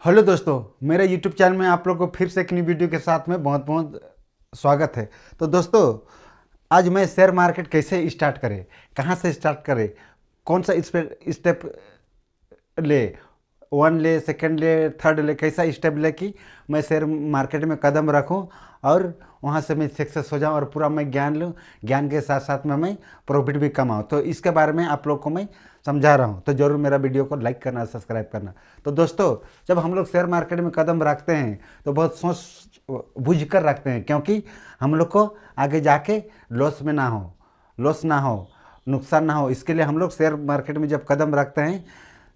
Hello दोस्तों, मेरे YouTube channel में आप लोगों को फिर से एक नई वीडियो के साथ में बहुत बहुत स्वागत है। तो दोस्तों, आज मैं शेयर मार्केट कैसे स्टार्ट करें, कहाँ से स्टार्ट करें, कौन सा इस पर स्टेप ले, वन ले, सेकंड ले, थर्ड ले, कैसा स्टेप ले कि मैं शेयर मार्केट में कदम रखूं और वहां से मैं सक्सेस हो जाऊं और पूरा मैं ज्ञान लूं, ज्ञान के साथ साथ में मैं प्रॉफिट भी कमाऊं। तो इसके बारे में आप लोग को मैं समझा रहा हूं, तो ज़रूर मेरा वीडियो को लाइक करना, सब्सक्राइब करना। तो दोस्तों, जब हम लोग शेयर मार्केट में कदम रखते हैं तो बहुत सोच बूझ कर रखते हैं, क्योंकि हम लोग को आगे जाके लॉस ना हो, नुकसान ना हो। इसके लिए हम लोग शेयर मार्केट में जब कदम रखते हैं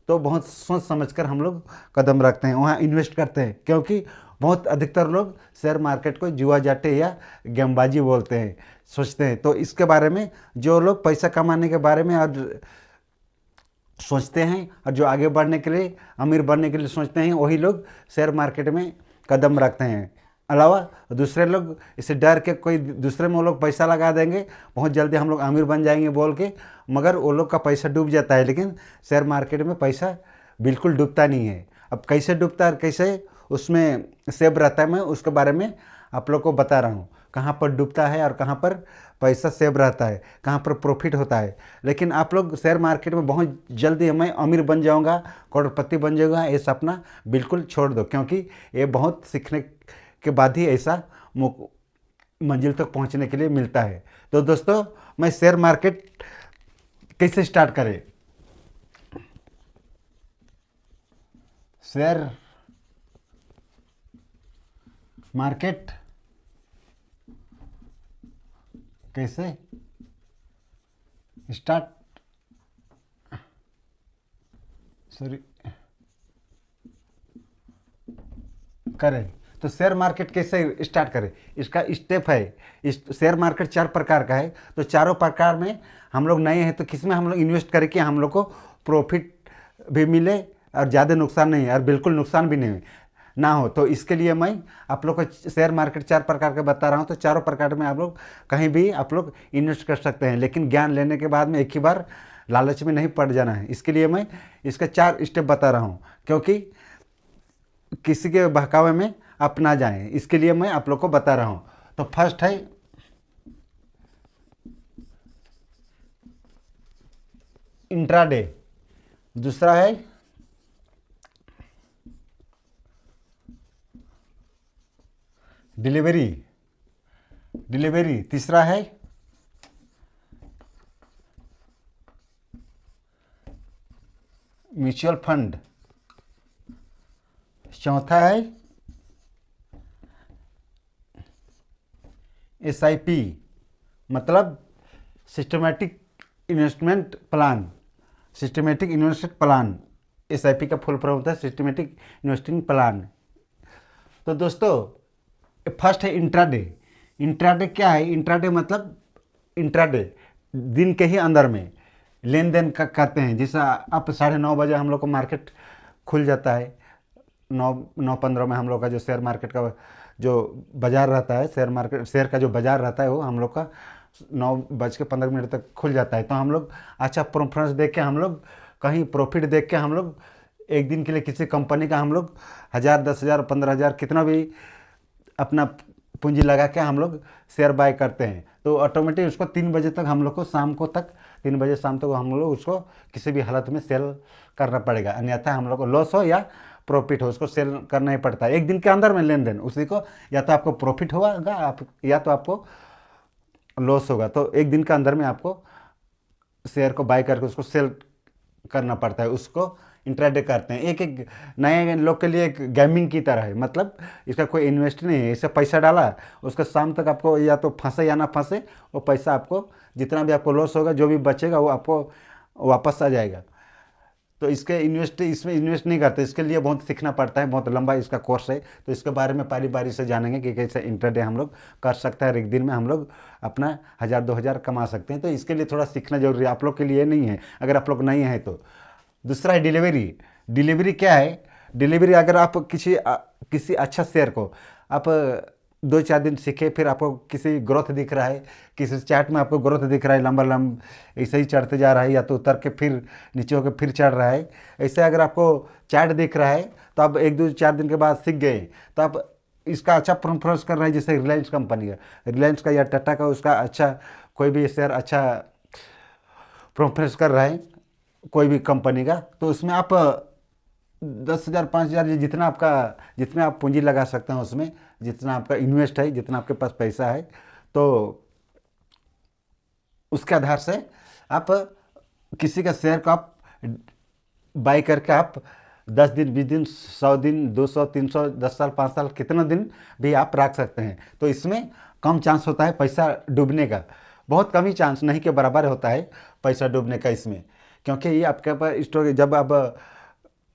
तो बहुत सोच समझकर हम लोग कदम रखते हैं, वहाँ इन्वेस्ट करते हैं। क्योंकि बहुत अधिकतर लोग शेयर मार्केट को जुआ जाटे या गेमबाजी बोलते हैं, सोचते हैं। तो इसके बारे में जो लोग पैसा कमाने के बारे में और सोचते हैं और जो आगे बढ़ने के लिए, अमीर बनने के लिए सोचते हैं, वही लोग शेयर मार्केट में कदम रखते हैं। अलावा दूसरे लोग इसे डर के कोई दूसरे में वो लोग पैसा लगा देंगे, बहुत जल्दी हम लोग अमीर बन जाएंगे बोल के, मगर वो लोग का पैसा डूब जाता है। लेकिन शेयर मार्केट में पैसा बिल्कुल डूबता नहीं है। अब कैसे डूबता है, कैसे उसमें सेव रहता है, मैं उसके बारे में आप लोग को बता रहा हूँ। कहाँ पर डूबता है और कहाँ पर पैसा सेव रहता है, कहाँ पर प्रॉफिट होता है। लेकिन आप लोग शेयर मार्केट में बहुत जल्दी मैं अमीर बन जाऊँगा, करोड़पति बन जाऊँगा, ये सपना बिल्कुल छोड़ दो। क्योंकि ये बहुत सीखने के बाद ही ऐसा मंजिल तक पहुंचने के लिए मिलता है। तो दोस्तों, मैं शेयर मार्केट कैसे स्टार्ट करें, शेयर मार्केट कैसे स्टार्ट करें, तो शेयर मार्केट कैसे स्टार्ट करें, इसका स्टेप है। इस शेयर मार्केट 4 प्रकार का है। तो चारों प्रकार में हम लोग नए हैं, तो किस में हम लोग इन्वेस्ट करें कि हम लोग को प्रॉफिट भी मिले और ज़्यादा नुकसान नहीं है और बिल्कुल नुकसान भी नहीं ना हो। तो इसके लिए मैं आप लोग को शेयर मार्केट 4 प्रकार के बता रहा हूँ। तो चारों प्रकार में आप लोग कहीं भी आप लोग इन्वेस्ट कर सकते हैं, लेकिन ज्ञान लेने के बाद में एक ही बार लालच में नहीं पड़ जाना है। इसके लिए मैं इसका 4 स्टेप बता रहा हूँ, क्योंकि किसी के बहकावे में आप ना जाएं, इसके लिए मैं आप लोग को बता रहा हूँ। तो फर्स्ट है इंट्राडे, दूसरा है डिलीवरी, तीसरा है म्यूचुअल फंड, चौथा है SIP, मतलब सिस्टमेटिक इन्वेस्टमेंट प्लान। SIP का फुल फॉर्म होता है सिस्टमेटिक इन्वेस्टिंग प्लान। तो दोस्तों, फर्स्ट है इंट्राडे क्या है? इंट्राडे मतलब इंट्राडे दिन के ही अंदर में लेन देन करते हैं। जैसा आप 9:30 बजे हम लोग को मार्केट खुल जाता है, 9:15 में हम लोग का जो शेयर मार्केट का जो बाज़ार रहता है, शेयर का जो बाज़ार रहता है, वो हम लोग का 9:15 तक खुल जाता है। तो हम लोग अच्छा प्रेफरेंस देख के, हम लोग कहीं प्रॉफिट देख के, हम लोग एक दिन के लिए किसी कंपनी का हम लोग 1000, 10,000, 15,000 कितना भी अपना पूंजी लगा के हम लोग शेयर बाय करते हैं। तो ऑटोमेटिक उसको 3 बजे तक हम लोग को शाम तक हम लोग उसको किसी भी हालत में सेल करना पड़ेगा, अन्यथा हम लोग को लॉस हो या प्रॉफिट हो, उसको सेल करना ही पड़ता है। एक दिन के अंदर में लेन देन उसी को, या तो आपको प्रॉफिट होगा या तो आपको लॉस होगा। तो एक दिन के अंदर में आपको शेयर को बाय करके उसको सेल करना पड़ता है, उसको इंट्राडे करते हैं। एक नए लोग के लिए एक गेमिंग की तरह है, मतलब इसका कोई इन्वेस्ट नहीं है। इसे पैसा डाला, उसका शाम तक आपको या तो फंसे या ना फंसे, वो पैसा आपको जितना भी आपको लॉस होगा, जो भी बचेगा वो आपको वापस आ जाएगा। तो इसमें इन्वेस्ट नहीं करते, इसके लिए बहुत सीखना पड़ता है, बहुत लंबा इसका कोर्स है। तो इसके बारे में बारी बारी से जानेंगे कि कैसे इंट्राडे हम लोग कर सकते हैं और एक दिन में हम लोग अपना 1000, 2000 कमा सकते हैं। तो इसके लिए थोड़ा सीखना जरूरी है, आप लोग के लिए नहीं है अगर आप लोग नहीं हैं तो। दूसरा है डिलीवरी क्या है? डिलीवरी अगर आप किसी अच्छा शेयर को आप 2-4 दिन सीखे, फिर आपको किसी ग्रोथ दिख रहा है, किसी चार्ट में आपको ग्रोथ दिख रहा है, लंबा ऐसे ही चढ़ते जा रहा है, या तो उतर के फिर नीचे होकर फिर चढ़ रहा है, ऐसे अगर आपको चार्ट दिख रहा है तो आप 1 2 4 दिन के बाद सीख गए, तो आप इसका अच्छा परफॉर्मेंस कर रहे हैं। जैसे रिलायंस कंपनी है, रिलायंस का या टाटा का, उसका अच्छा कोई भी शेयर अच्छा परफॉर्मेंस कर रहा है कोई भी कंपनी का, तो उसमें आप 10,000 5,000 जितना आपका, जितना आप पूंजी लगा सकते हैं उसमें, जितना आपका इन्वेस्ट है, जितना आपके पास पैसा है, तो उसके आधार से आप किसी का शेयर को आप बाई करके आप 10 दिन 20 दिन 100 दिन 200 300 10 साल 5 साल कितना दिन भी आप रख सकते हैं। तो इसमें कम चांस होता है पैसा डूबने का, बहुत कम ही चांस, नहीं के बराबर होता है पैसा डूबने का इसमें, क्योंकि ये आपके पास स्टॉक जब अब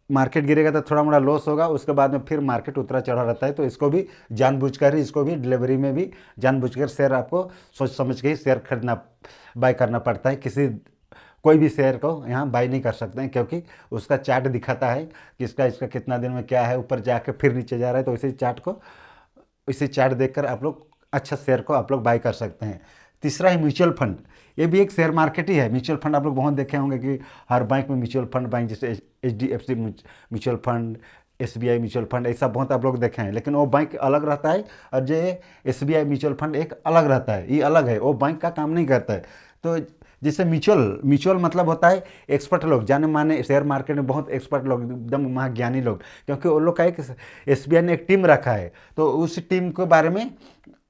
मार्केट गिरेगा तो थोड़ा मोड़ा लॉस होगा, उसके बाद में फिर मार्केट उतरा चढ़ा रहता है। तो इसको भी जानबूझकर ही, इसको भी डिलीवरी में भी जानबूझकर शेयर आपको सोच समझ के ही शेयर खरीदना बाय करना पड़ता है। कोई भी शेयर को यहाँ बाई नहीं कर सकते हैं, क्योंकि उसका चार्ट दिखाता है कि इसका कितना दिन में क्या है, ऊपर जाके फिर नीचे जा रहा है। तो इसी चार्ट देखकर आप लोग अच्छा शेयर को आप लोग बाई कर सकते हैं। तीसरा है म्यूचुअल फंड, ये भी एक शेयर मार्केट ही है। म्यूचुअल फंड आप लोग बहुत देखे होंगे कि हर बैंक में म्यूचुअल फंड, बैंक जैसे HDFC mutual fund, SBI mutual fund, ऐसा बहुत आप लोग देखे हैं। लेकिन वो बैंक अलग रहता है और जो SBI म्यूचुअल फंड एक अलग रहता है, ये अलग है, वो बैंक का काम नहीं करता है। तो जैसे म्यूचुअल मतलब होता है एक्सपर्ट लोग, जाने माने शेयर मार्केट में बहुत एक्सपर्ट लोग, एकदम महाज्ञानी लोग, क्योंकि वो लोग का एक SBI ने एक टीम रखा है, तो उस टीम के बारे में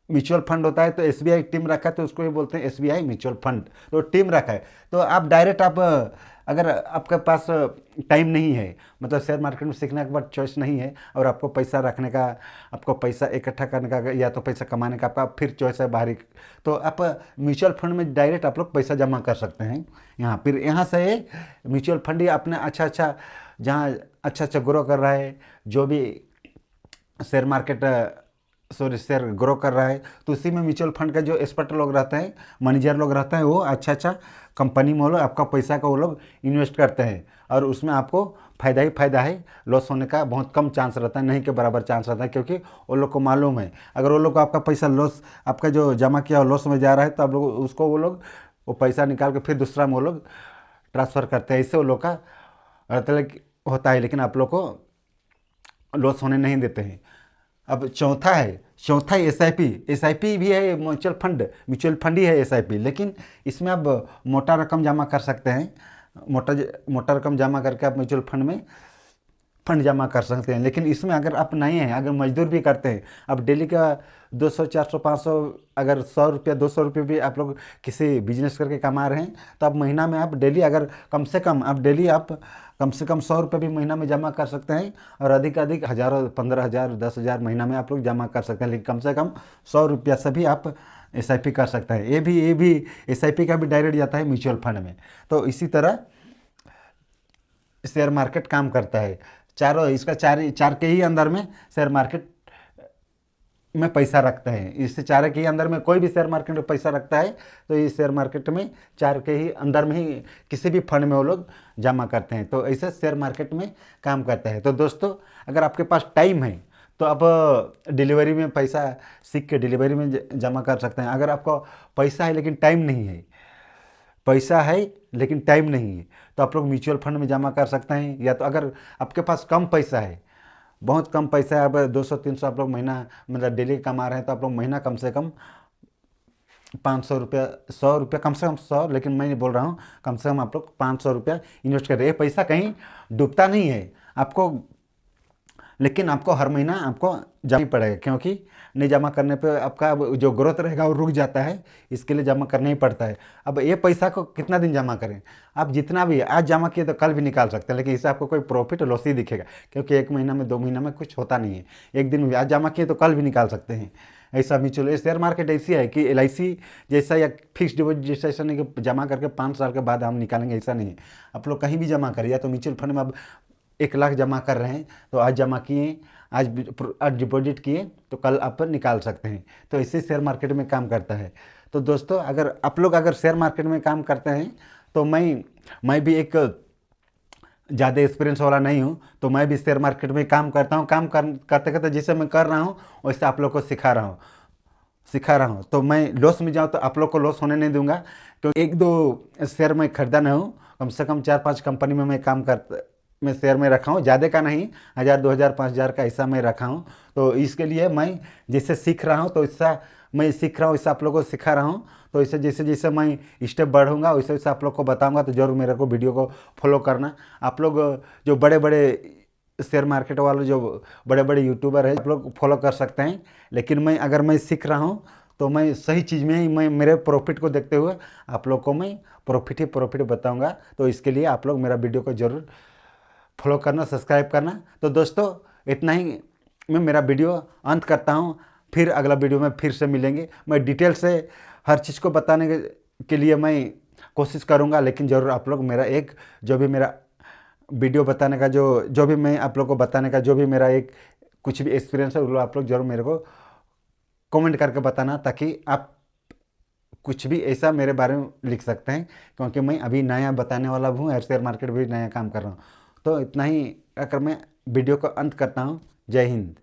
म्यूचुअल फंड होता है। तो SBI टीम रखा है, तो उसको भी बोलते हैं SBI म्यूचुअल फंड, तो टीम रखा है। तो आप डायरेक्ट आप अगर आपके पास टाइम नहीं है, मतलब शेयर मार्केट में सीखने के बाद चॉइस नहीं है, और आपको पैसा रखने का, आपको पैसा इकट्ठा करने का, या तो पैसा कमाने का आपका फिर चॉइस है बाहरी, तो आप म्यूचुअल फंड में डायरेक्ट आप लोग पैसा जमा कर सकते हैं यहाँ। फिर यहाँ से म्यूचुअल फंड ही अपने अच्छा जहाँ अच्छा ग्रो कर रहा है, जो भी शेयर मार्केट शेयर ग्रो कर रहा है, तो उसी में म्यूचुअल फंड का जो एक्सपर्ट लोग रहते हैं, मैनेजर लोग रहते हैं, वो अच्छा कंपनी में वो लोग आपका पैसा का वो लोग इन्वेस्ट करते हैं, और उसमें आपको फ़ायदा ही फ़ायदा है। लॉस होने का बहुत कम चांस रहता है, नहीं के बराबर चांस रहता है, क्योंकि वो लोग को मालूम है अगर वो लोग को आपका पैसा लॉस, आपका जो जमा किया लॉस में जा रहा है, तो आप लोग उसको वो पैसा निकाल के फिर दूसरा में वो लोग ट्रांसफ़र करते हैं। इससे वो लोग का मतलब होता है, लेकिन आप लोग को लॉस होने नहीं देते हैं। अब चौथा है SIP भी है, म्यूचुअल फंड ही है SIP, लेकिन इसमें आप मोटा रकम जमा कर सकते हैं, मोटा रकम जमा करके आप म्यूचुअल फंड में फंड जमा कर सकते हैं। लेकिन इसमें अगर आप नहीं हैं, अगर मजदूर भी करते हैं, अब डेली का 200 400 500, अगर 100 रुपया 200 रुपये भी आप लोग किसी बिजनेस करके कमा रहे हैं, तो आप महीना में आप डेली अगर कम से कम 100 रुपये भी महीना में जमा कर सकते हैं, और अधिक हज़ारों 15,000 10,000 महीना में आप लोग जमा कर सकते हैं। लेकिन कम से कम 100 रुपया से भी आप SIP कर सकते हैं। ये भी SIP का भी डायरेक्ट जाता है म्यूचुअल फंड में। तो इसी तरह शेयर मार्केट काम करता है। चार के ही अंदर में शेयर मार्केट में पैसा रखते हैं। इससे चार के ही अंदर में कोई भी शेयर मार्केट में पैसा रखता है, तो इस शेयर मार्केट में चार के ही अंदर में ही किसी भी फंड में वो लोग जमा करते हैं। तो ऐसे शेयर मार्केट में काम करता है। तो दोस्तों, अगर आपके पास टाइम है तो आप डिलीवरी में पैसा सीख के डिलीवरी में जमा कर सकते हैं। अगर आपको पैसा है लेकिन टाइम नहीं है, तो आप लोग म्यूचुअल फंड में जमा कर सकते हैं। या तो अगर आपके पास कम पैसा है, बहुत कम पैसा है, अब 200-300 आप लोग महीना मतलब डेली कमा रहे हैं, तो आप लोग महीना कम से कम 500 रुपया 100 रुपया, कम से कम 100, लेकिन मैं नहीं बोल रहा हूँ, कम से कम आप लोग 500 रुपया इन्वेस्ट कर रहे हैं। पैसा कहीं डूबता नहीं है आपको, लेकिन आपको हर महीना आपको जमा पड़ेगा, क्योंकि नहीं जमा करने पे आपका जो ग्रोथ रहेगा वो रुक जाता है, इसके लिए जमा करना ही पड़ता है। अब ये पैसा को कितना दिन जमा करें? आप जितना भी आज जमा किए तो कल भी निकाल सकते हैं, लेकिन इससे आपको कोई प्रॉफिट लॉस ही दिखेगा, क्योंकि 1 महीना में 2 महीना में कुछ होता नहीं है। एक दिन आज जमा किए तो कल भी निकाल सकते हैं। ऐसा म्यूचुअल शेयर मार्केट ऐसी है कि LIC जैसा या फिक्स डिपॉजिट जैसा, ऐसा नहीं कि जमा करके 5 साल के बाद हम निकालेंगे, ऐसा नहीं है। आप लोग कहीं भी जमा करिए, या तो म्यूचुअल फंड में आप 1 लाख जमा कर रहे हैं, तो आज जमा किए, आज डिपॉजिट किए, तो कल आप निकाल सकते हैं। तो इससे शेयर मार्केट में काम करता है। तो दोस्तों, अगर आप लोग शेयर मार्केट में काम करते हैं, तो मैं भी एक ज़्यादा एक्सपीरियंस वाला नहीं हूँ, तो मैं भी शेयर मार्केट में काम करता हूँ। करते करते जैसे मैं कर रहा हूँ वैसे आप लोग को सिखा रहा हूँ। तो मैं लॉस में जाऊँ तो आप लोग को लॉस होने नहीं दूंगा, क्योंकि 1-2 शेयर मैं खरीदा नहीं हूँ, कम से कम 4-5 कंपनी में मैं काम मैं शेयर में रखा हूँ, ज़्यादा का नहीं, 1000 2000 5000 का ऐसा मैं रखा हूँ। तो इसके लिए मैं जैसे सीख रहा हूँ तो इससा मैं सीख रहा हूँ, इससे आप लोगों को सिखा रहा हूँ। तो इससे जैसे जैसे मैं स्टेप बढ़ूंगा वैसे वैसे आप लोग को बताऊंगा। तो जरूर मेरे को वीडियो को फॉलो करना। आप लोग जो बड़े बड़े शेयर मार्केट वाले जो बड़े बड़े यूट्यूबर हैं आप लोग फॉलो कर सकते हैं, लेकिन मैं अगर मैं सीख रहा हूँ तो मैं सही चीज़ में ही मैं मेरे प्रॉफिट को देखते हुए आप लोग को मैं प्रॉफिट ही प्रॉफिट बताऊंगा। तो इसके लिए आप लोग मेरा वीडियो को जरूर फॉलो करना, सब्सक्राइब करना। तो दोस्तों इतना ही मैं मेरा वीडियो अंत करता हूँ। फिर अगला वीडियो में फिर से मिलेंगे। मैं डिटेल से हर चीज़ को बताने के लिए मैं कोशिश करूँगा, लेकिन ज़रूर आप लोग मेरा एक जो भी मेरा वीडियो बताने का जो भी मैं आप लोग को बताने का जो भी मेरा एक कुछ भी एक्सपीरियंस है वो आप लोग जरूर मेरे को कमेंट करके बताना, ताकि आप कुछ भी ऐसा मेरे बारे में लिख सकते हैं, क्योंकि मैं अभी नया बताने वाला हूँ और शेयर मार्केट भी नया काम कर रहा हूँ। तो इतना ही अगर मैं वीडियो को अंत करता हूँ। जय हिंद।